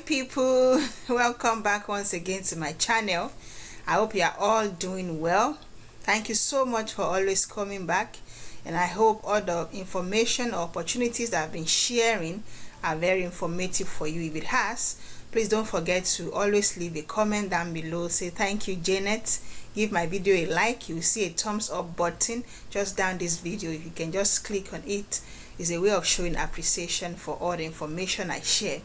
people, welcome back once again to my channel. I hope you are all doing well. Thank you so much for always coming back, and I hope all the information or opportunities that I've been sharing are very informative for you. If it has, please don't forget to always leave a comment down below. Say thank you, Janet. Give my video a like. You will see a thumbs up button just down this video. If you can just click on it, is a way of showing appreciation for all the information I share.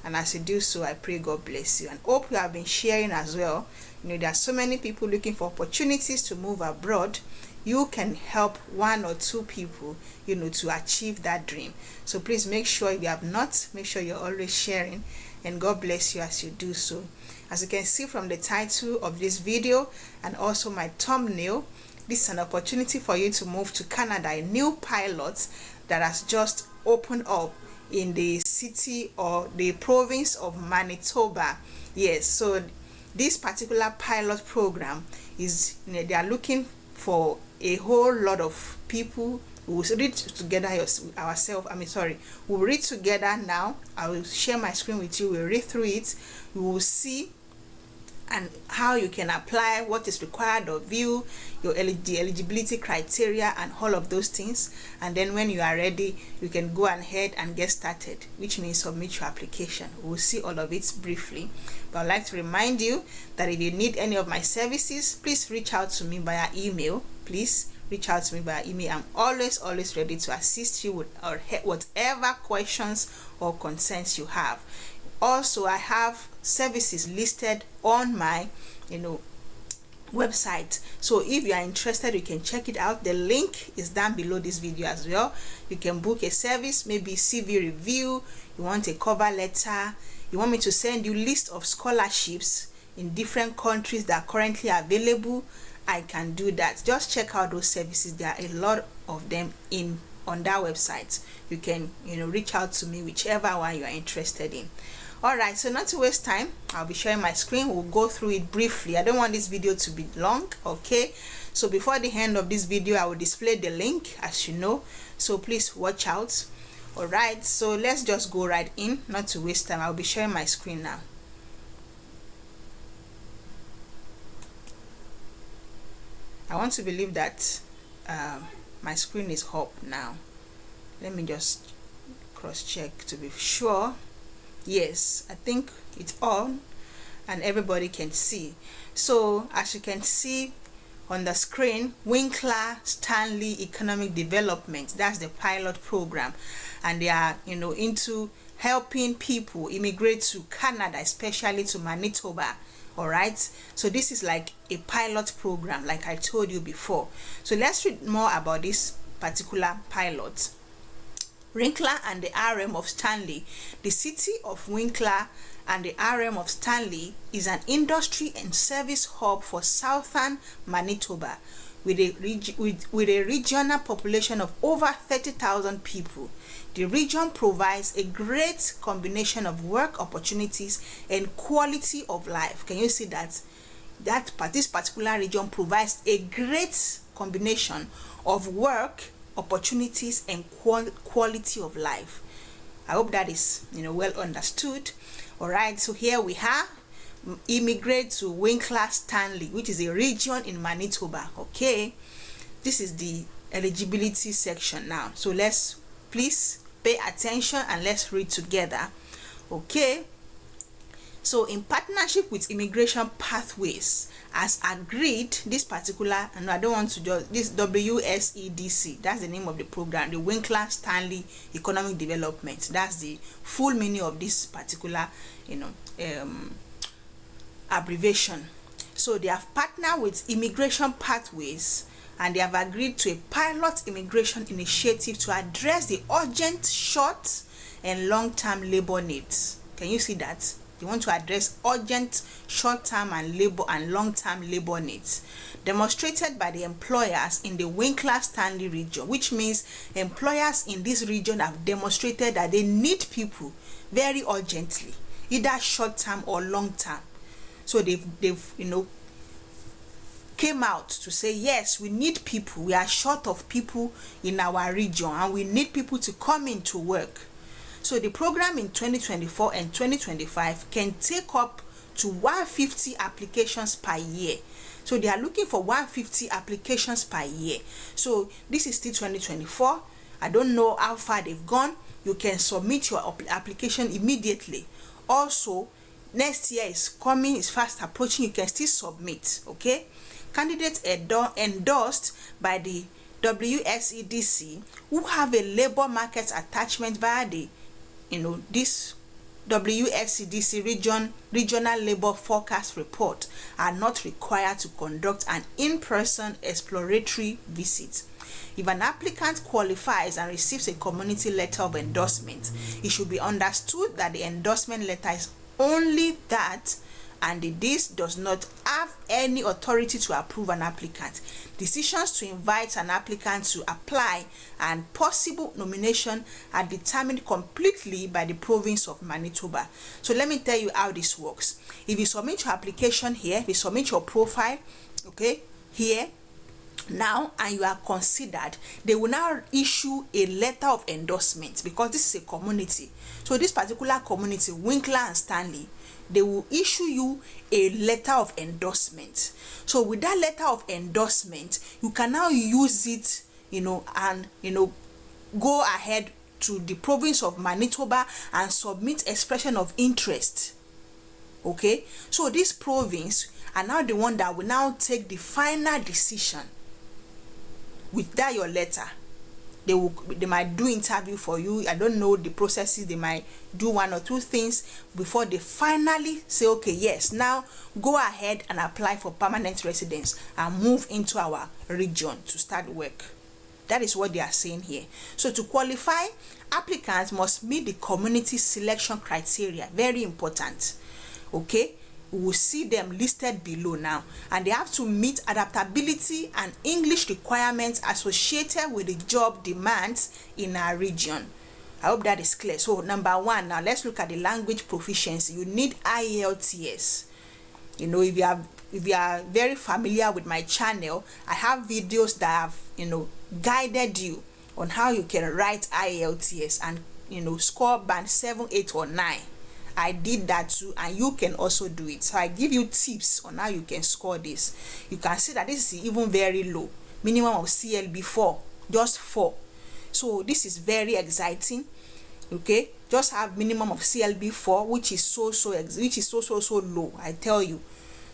And as you do so, I pray God bless you, and hope you have been sharing as well. There are so many people looking for opportunities to move abroad. You can help one or two people, to achieve that dream. So please make sure, if you have not, make sure you're always sharing, and God bless you as you do so. As you can see from the title of this video and also my thumbnail, this is an opportunity for you to move to Canada, a new pilot that has just opened up in the city or the province of Manitoba. Yes, so this particular pilot program is, they are looking for a whole lot of people. We will read together we'll read together now. I will share my screen with you. We'll read through it. We will see and how you can apply, what is required of you, the eligibility criteria, and all of those things. And then when you are ready, you can go ahead and get started, which means submit your application. We'll see all of it briefly, but I'd like to remind you that if you need any of my services, please reach out to me via email. Please reach out to me via email. I'm always ready to assist you with whatever questions or concerns you have. Also, I have services listed on my website, so if you are interested, you can check it out. The link is down below this video as well. You can book a service, maybe CV review, you want a cover letter, you want me to send you list of scholarships in different countries that are currently available. I can do that. Just check out those services. There are a lot of them on that website. You can reach out to me, whichever one you are interested in. All right, so not to waste time, I'll be sharing my screen. We'll go through it briefly. I don't want this video to be long, okay? So before the end of this video, I will display the link, as you know, so please watch out. All right, so let's just go right in, not to waste time. I'll be sharing my screen now. I want to believe that my screen is up now. Let me just cross check to be sure. Yes, I think it's on and everybody can see. So as you can see on the screen, Winkler Stanley Economic Development, that's the pilot program, and they are into helping people immigrate to Canada, especially to Manitoba. All right, so this is like a pilot program, like I told you before. So let's read more about this particular pilot. Winkler and the RM of Stanley. The city of Winkler and the RM of Stanley is an industry and service hub for southern Manitoba, with a regional population of over 30,000 people. The region provides a great combination of work opportunities and quality of life. Can you see that? This particular region provides a great combination of work opportunities and quality of life. I hope that is well understood. All right, so here we have immigrate to Winkler Stanley, which is a region in Manitoba. Okay, this is the eligibility section now, so let's please pay attention and let's read together. Okay, so in partnership with Immigration Pathways, as agreed, this particular, and I don't want to just, this WSEDC, that's the name of the program, the Winkler Stanley Economic Development. That's the full meaning of this particular abbreviation. So they have partnered with Immigration Pathways, and they have agreed to a pilot immigration initiative to address the urgent short and long-term labor needs. Can you see that? They want to address urgent short-term and long-term labor needs demonstrated by the employers in the Winkler Stanley region, which means employers in this region have demonstrated that they need people very urgently, either short-term or long-term. So they've came out to say, yes, we need people. We are short of people in our region and we need people to come in to work. So the program in 2024 and 2025 can take up to 150 applications per year. So they are looking for 150 applications per year. So this is still 2024. I don't know how far they've gone. You can submit your application immediately. Also, next year is coming, is fast approaching. You can still submit. Okay, candidates endorsed by the WSEDC who have a labor market attachment via the this WSEDC regional labor forecast report are not required to conduct an in-person exploratory visit. If an applicant qualifies and receives a community letter of endorsement, it should be understood that the endorsement letter is only that, and this does not have any authority to approve an applicant. Decisions to invite an applicant to apply and possible nomination are determined completely by the Province of Manitoba. So let me tell you how this works. If you submit your application here, if you submit your profile, okay, here now, and you are considered, they will now issue a letter of endorsement, because this is a community. So this particular community, Winkler and Stanley, they will issue you a letter of endorsement. So with that letter of endorsement, you can now use it, and go ahead to the Province of Manitoba and submit expression of interest. Okay, so this province are now the one that will now take the final decision. With that your letter, they might do interview for you. I don't know the processes. They might do one or two things before they finally say, okay, yes, now go ahead and apply for permanent residence and move into our region to start work. That is what they are saying here. So to qualify, applicants must meet the community selection criteria. Very important. Okay, we will see them listed below now, and they have to meet adaptability and English requirements associated with the job demands in our region. I hope that is clear. So number one, now let's look at the language proficiency. You need IELTS. If you are very familiar with my channel, I have videos that have guided you on how you can write IELTS and score band 7, 8 or 9. I did that too, and you can also do it. So I give you tips on how you can score this. You can see that this is even very low, minimum of CLB 4, just 4. So this is very exciting. Okay, just have minimum of CLB 4, which is so low, I tell you.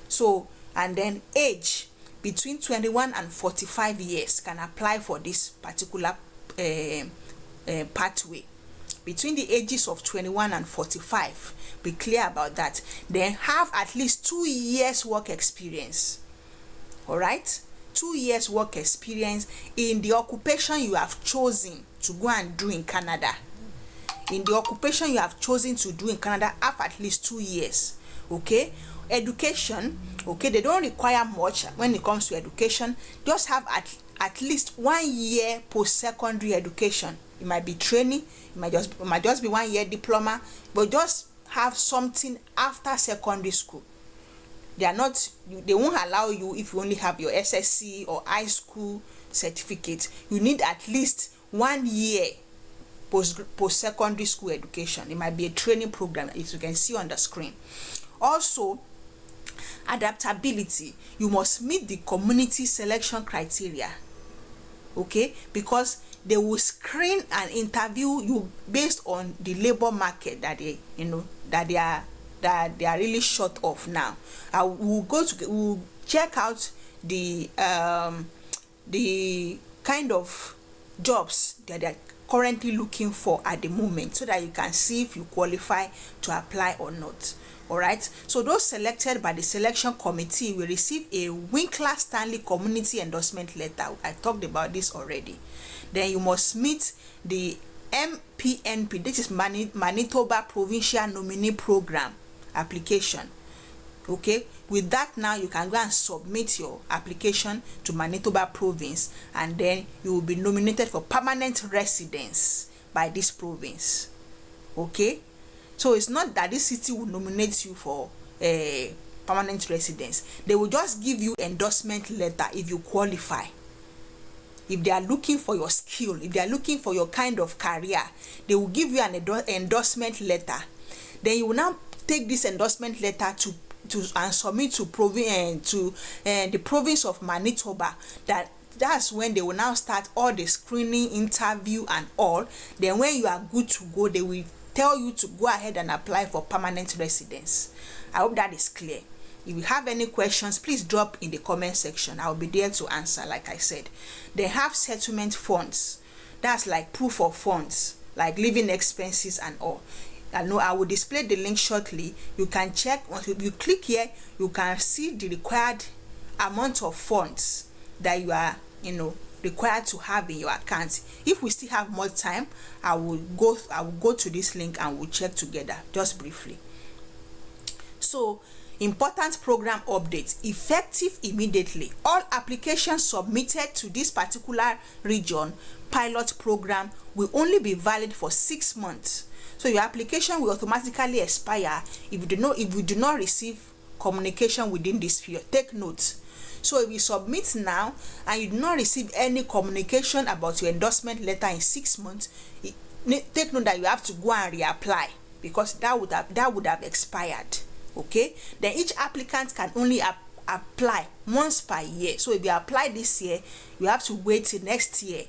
So, and then age between 21 and 45 years can apply for this particular pathway. Between the ages of 21 and 45, be clear about that. Then have at least 2 years work experience. All right, 2 years work experience in the occupation you have chosen to go and do in Canada. In the occupation you have chosen to do in Canada, have at least 2 years. Okay, education. Okay, they don't require much when it comes to education. Just have at least 1 year post-secondary education. It might be training, it might just be 1 year diploma, but just have something after secondary school. They won't allow you if you only have your SSC or high school certificate. You need at least 1 year post-secondary school education. It might be a training program, as you can see on the screen. Also, adaptability. You must meet the community selection criteria. Okay, because they will screen and interview you based on the labor market that they are really short of now. We'll check out the kind of jobs that they are currently looking for at the moment, so that you can see if you qualify to apply or not. All right, so those selected by the selection committee will receive a Winkler Stanley community endorsement letter. I talked about this already. Then you must meet the MPNP, this is Manitoba Provincial Nominee Program application. Okay, with that now you can go and submit your application to Manitoba Province, and then you will be nominated for permanent residence by this province. Okay, so it's not that this city will nominate you for a permanent residence. They will just give you endorsement letter if you qualify. if they are looking for your skill, if they are looking for your kind of career, they will give you an endorsement letter. Then you will now take this endorsement letter to and submit to the province of Manitoba. That's when they will now start all the screening, interview and all. Then when you are good to go, they will tell you to go ahead and apply for permanent residence. I hope that is clear. If you have any questions, please drop in the comment section. I'll be there to answer. Like I said, they have settlement funds. That's like proof of funds, like living expenses and all. I know I will display the link shortly. You can check. Once you click here, you can see the required amount of funds that you are required to have in your account. If we still have more time, I will go to this link and we'll check together just briefly. So, important program updates effective immediately. All applications submitted to this particular region pilot program will only be valid for 6 months. So your application will automatically expire if you do not receive communication within this period. Take note. So if you submit now and you do not receive any communication about your endorsement letter in 6 months, take note that you have to go and reapply, because that would have expired. Okay, then each applicant can only apply once per year. So if you apply this year, you have to wait till next year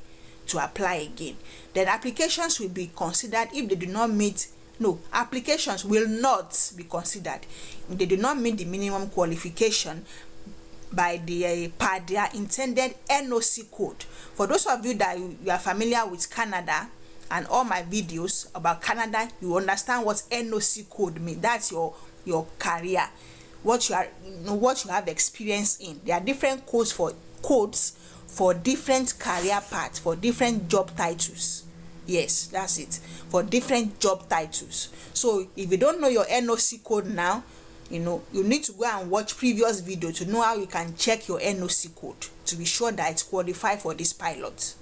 to apply again. Then applications will be considered if they do not meet. No, applications will not be considered if they do not meet the minimum qualification by per their intended NOC code. For those of you that you are familiar with Canada and all my videos about Canada, you understand what NOC code means. That's your career, what you have experience in. There are different codes for different career paths, for different job titles. Yes, that's it, for different job titles. So if you don't know your NOC code now, you need to go and watch previous video to know how you can check your NOC code to be sure that it's qualified for this pilot.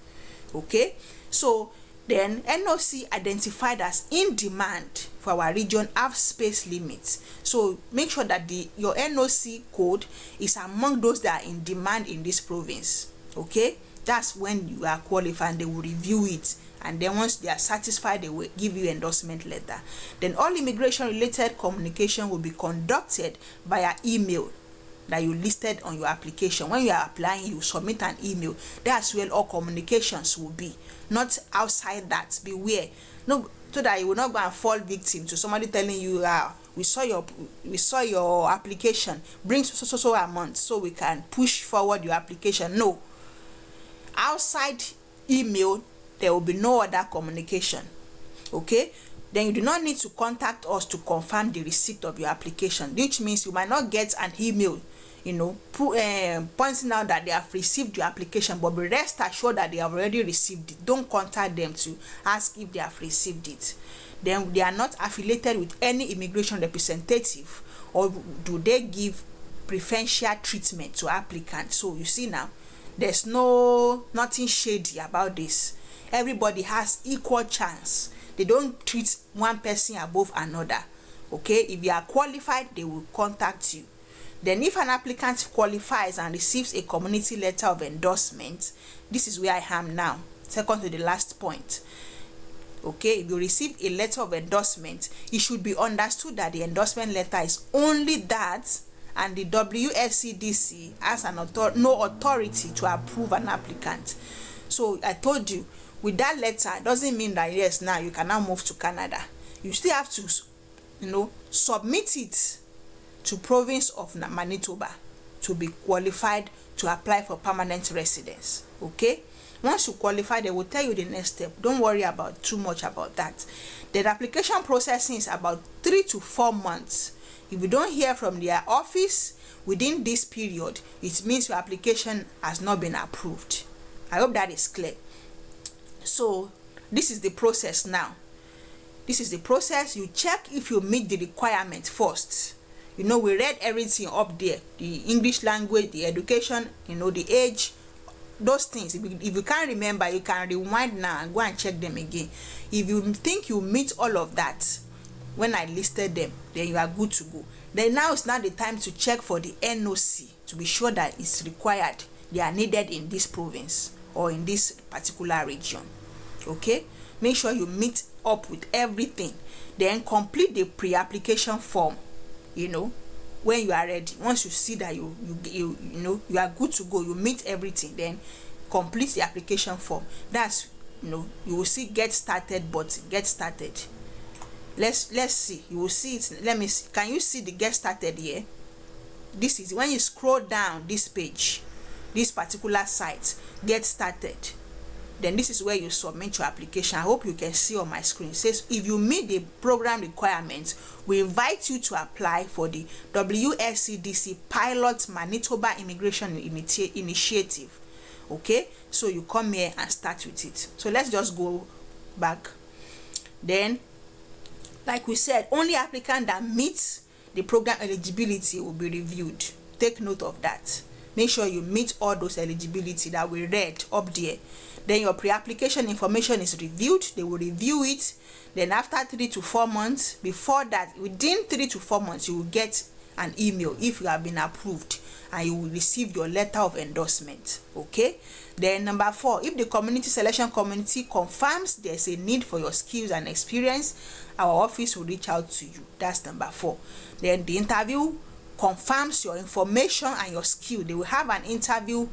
Okay, so then NOC identified as in demand for our region have space limits. So make sure that your NOC code is among those that are in demand in this province. Okay, that's when you are qualified and they will review it, and then once they are satisfied, they will give you endorsement letter. Then all immigration related communication will be conducted via email that you listed on your application. When you are applying, you submit an email. That's where all communications will be, not outside that. Beware, no, so that you will not go and fall victim to somebody telling you, we saw your application, bring so amount so we can push forward your application. No, outside email there will be no other communication. Okay, then you do not need to contact us to confirm the receipt of your application, which means you might not get an email pointing out that they have received your application, but be rest assured that they have already received it. Don't contact them to ask if they have received it. Then they are not affiliated with any immigration representative, or do they give preferential treatment to applicants. So you see now, there's nothing shady about this. Everybody has equal chance. They don't treat one person above another. Okay, if you are qualified, they will contact you. Then if an applicant qualifies and receives a community letter of endorsement, this is where I am now, second to the last point. Okay, if you receive a letter of endorsement, it should be understood that the endorsement letter is only that, and the WSCDC has no authority to approve an applicant. So I told you, with that letter doesn't mean that yes, now you can now move to Canada. You still have to submit it to Province of Manitoba to be qualified to apply for permanent residence. Okay, once you qualify, they will tell you the next step. Don't worry about too much about that. The application processing is about 3 to 4 months. If you don't hear from their office within this period, it means your application has not been approved. I hope that is clear. So this is the process now. This is the process. You check if you meet the requirement first. We read everything up there, the English language, the education, the age, those things. If you can't remember, you can rewind now and go and check them again. If you think you meet all of that when I listed them, then you are good to go. Then now it's not the time to check for the NOC to be sure that it's required, they are needed in this province. or in this particular region. Okay, make sure you meet up with everything, then complete the pre-application form. When you are ready, once you see that you are good to go, you meet everything, then complete the application form. That's you will see get started button. Get started. Let's see. You will see it. Let me see. Can you see the get started here? This is when you scroll down this page, this particular site, get started. Then this is where you submit your application. I hope you can see on my screen. It says, if you meet the program requirements, we invite you to apply for the WSCDC Pilot Manitoba Immigration Initiative. Okay, so you come here and start with it. So let's just go back. Then, like we said, only applicant that meets the program eligibility will be reviewed. Take note of that. Make sure you meet all those eligibility that we read up there. Then your pre-application information is reviewed. They will review it. Then after 3 to 4 months, before that, within 3 to 4 months, you will get an email if you have been approved, and you will receive your letter of endorsement. Okay. Then number 4, if the community selection committee confirms there's a need for your skills and experience, our office will reach out to you. That's number 4. Then the interview confirms your information and your skill. They will have an interview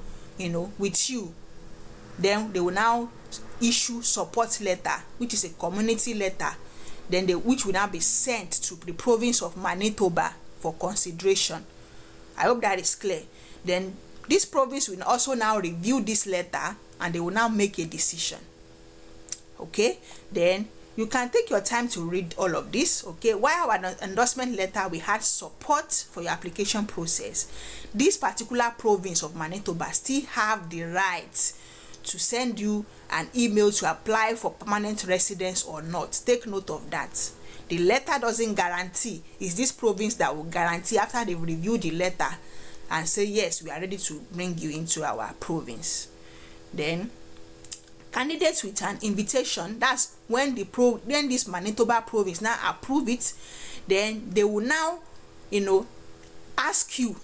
with you. Then they will now issue support letter, which is a community letter, then which will now be sent to the province of Manitoba for consideration. I hope that is clear. Then this province will also now review this letter, and they will now make a decision. Okay, then you can take your time to read all of this. Okay, while our endorsement letter, we had support for your application process, this particular province of Manitoba still have the right to send you an email to apply for permanent residence or not. Take note of that. The letter doesn't guarantee. It's this province that will guarantee after they review the letter and say, yes, we are ready to bring you into our province. Then candidates with an invitation, that's when this Manitoba province now approve it, then they will now ask you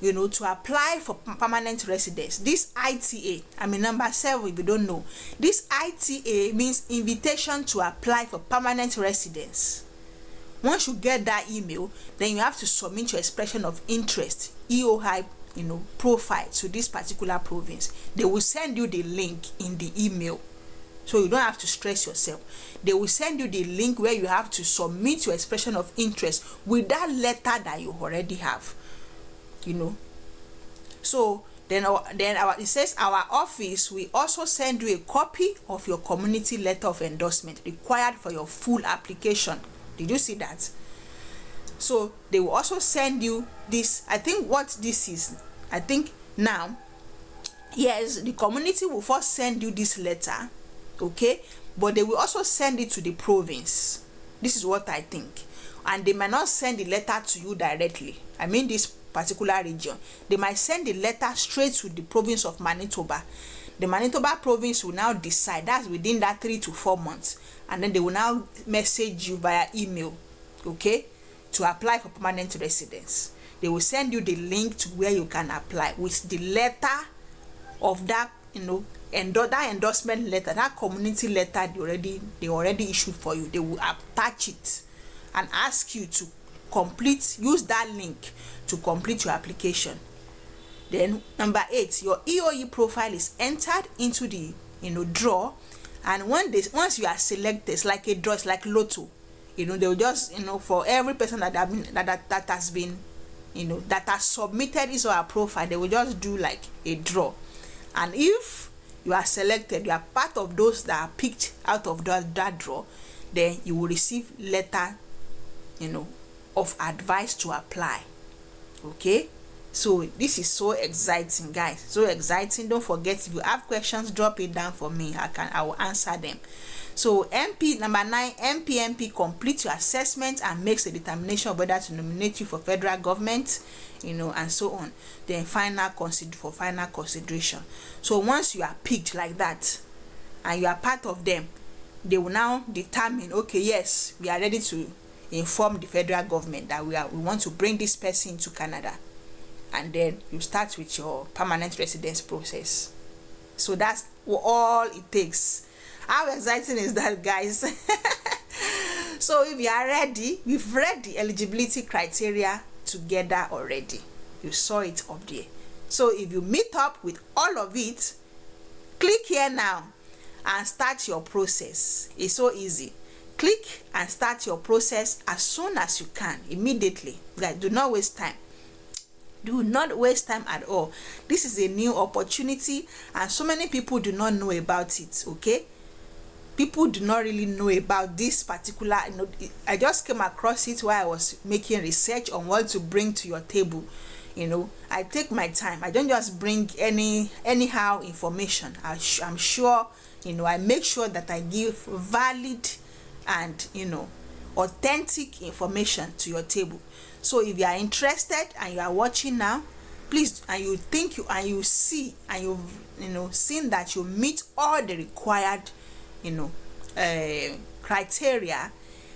to apply for permanent residence. This ITA, number 7, if you don't know, this ITA means invitation to apply for permanent residence. Once you get that email, then you have to submit your expression of interest, EOI profile, to this particular province. They will send you the link in the email, so you don't have to stress yourself. They will send you the link where you have to submit your expression of interest with that letter that you already have. So then it says our office will also send you a copy of your community letter of endorsement required for your full application. Did you see that? So they will also send you this. I think what this is, now, yes, the community will first send you this letter, okay, but they will also send it to the province. This is what I think. And they might not send the letter to you directly. This particular region. They might send the letter straight to the province of Manitoba. The Manitoba province will now decide. That's within that 3 to 4 months. And then they will now message you via email, okay, to apply for permanent residence. They will send you the link to where you can apply with the letter of that, that endorsement letter, that community letter they already issued for you. They will attach it and ask you to use that link to complete your application. Then number 8, your EOE profile is entered into the draw, and once you are selected, it's like a draw, it's like lotto. They will just for every person that has been that has submitted his or her profile, they will just do like a draw. And if you are selected, you are part of those that are picked out of that draw, then you will receive letter of advice to apply. Okay, so this is so exciting, guys, so exciting. Don't forget, if you have questions, drop it down for me. I will answer them. So number 9, MPMP complete your assessment and makes a determination of whether to nominate you for federal government, and so on. Then final consideration. So once you are picked like that and you are part of them, they will now determine, okay, yes, we are ready to inform the federal government that we want to bring this person to Canada, and then you start with your permanent residence process. So that's all it takes. How exciting is that, guys? So if you are ready, we've read the eligibility criteria together already. You saw it up there. So if you meet up with all of it, click here now and start your process. It's so easy. Click and start your process as soon as you can, immediately. Guys, do not waste time. Do not waste time at all. This is a new opportunity and so many people do not know about it. Okay, people do not really know about this particular, I just came across it while I was making research on what to bring to your table. I take my time. I don't just bring anyhow information. I'm sure, I make sure that I give valid and authentic information to your table. So if you are interested and you are watching now, please, and you think you see and you've seen that you meet all the required criteria,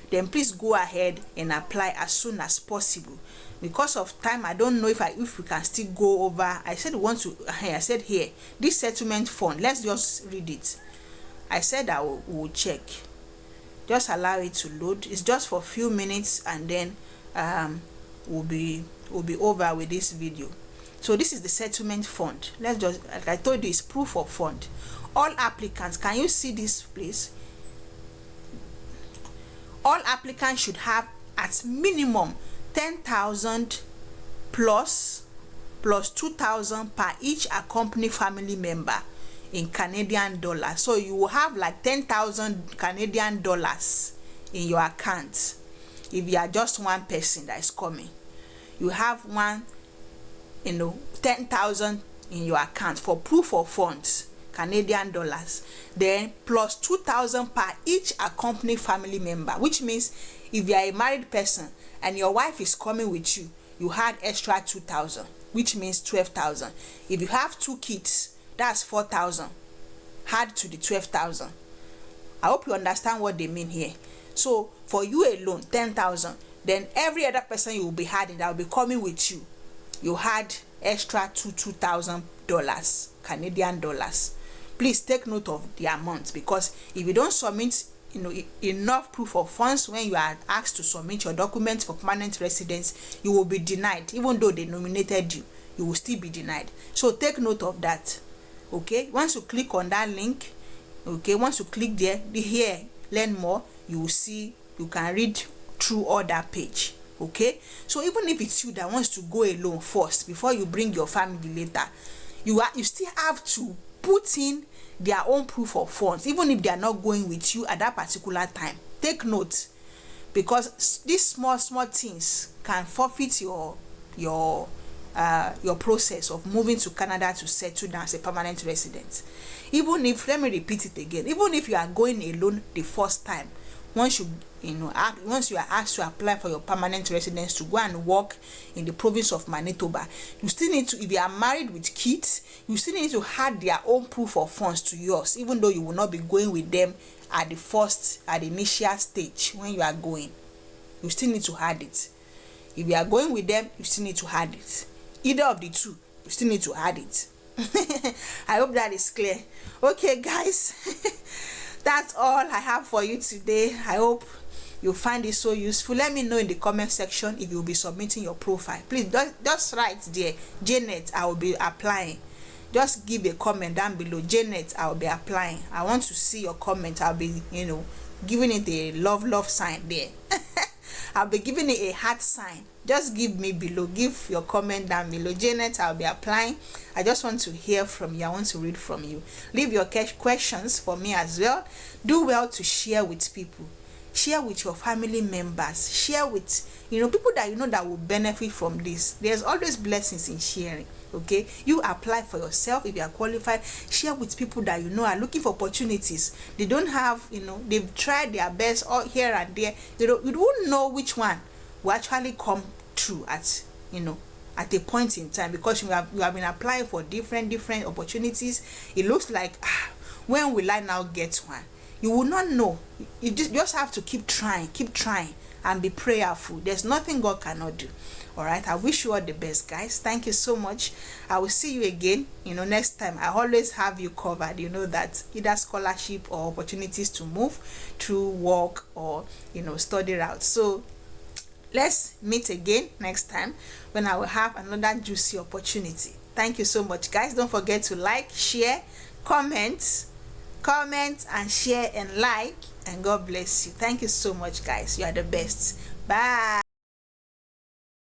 then please go ahead and apply as soon as possible. Because of time, I don't know if we can still go over. I said I said here, this settlement fund, let's just read it. I said I will check. Just allow it to load. It's just for a few minutes and then we'll be over with this video. So this is the settlement fund. Let's just, like I told you, it's proof of fund. All applicants, can you see this place? All applicants should have at minimum 10,000 plus 2,000 per each accompanying family member in Canadian dollars. So you will have like 10,000 Canadian dollars in your account. If you are just one person that is coming, you have 10,000 in your account for proof of funds, Canadian dollars, then plus 2,000 per each accompanying family member, which means if you are a married person and your wife is coming with you, you had extra 2,000, which means 12,000. If you have 2 kids, that's 4,000. Add to the 12,000. I hope you understand what they mean here. So for you alone, 10,000. Then every other person you will be adding that will be coming with you, you had extra $2,000 Canadian dollars. Please take note of the amount, because if you don't submit enough proof of funds when you are asked to submit your documents for permanent residence, you will be denied. Even though they nominated you, you will still be denied. So take note of that. Okay, once you click on that link, okay, once you click there, here learn more, you will see, you can read through all that page. Okay, so even if it's you that wants to go alone first before you bring your family later, you still have to put in their own proof of funds, even if they are not going with you at that particular time. Take note, because these small things can forfeit your process of moving to Canada to settle down as a permanent resident. Even if, let me repeat it again, even if you are going alone the first time, once you are asked to apply for your permanent residence to go and work in the province of Manitoba, you still need to, if you are married with kids, you still need to add their own proof of funds to yours, even though you will not be going with them at the initial stage. When you are going, you still need to add it. If you are going with them, you still need to add it. Either of the two, you still need to add it. I hope that is clear. Okay, guys. That's all I have for you today. I hope you find it so useful. Let me know in the comment section if you'll be submitting your profile. Please just write there, Janet, I will be applying. Just give a comment down below, Janet, I will be applying. I want to see your comment. I'll be giving it a love sign there. I'll be giving it a heart sign. Just give me below, give your comment down below, Janet, I'll be applying. I just want to hear from you. I want to read from you. Leave your questions for me as well. Do well to share with people. Share with your family members. Share with people that that will benefit from this. There's always blessings in sharing. Okay, you apply for yourself if you are qualified. Share with people that are looking for opportunities. They don't have, they've tried their best all here and there. You don't know which one will actually come true at a point in time, because you have been applying for different opportunities. It looks like when will I now get one? You will not know. You just have to keep trying and be prayerful. There's nothing God cannot do. All right, I wish you all the best, guys. Thank you so much. I will see you again, next time. I always have you covered, that either scholarship or opportunities to move through work or study route. So let's meet again next time when I will have another juicy opportunity. Thank you so much, guys. Don't forget to like, share, comment and share and like, and God bless you. Thank you so much, guys. You are the best. Bye.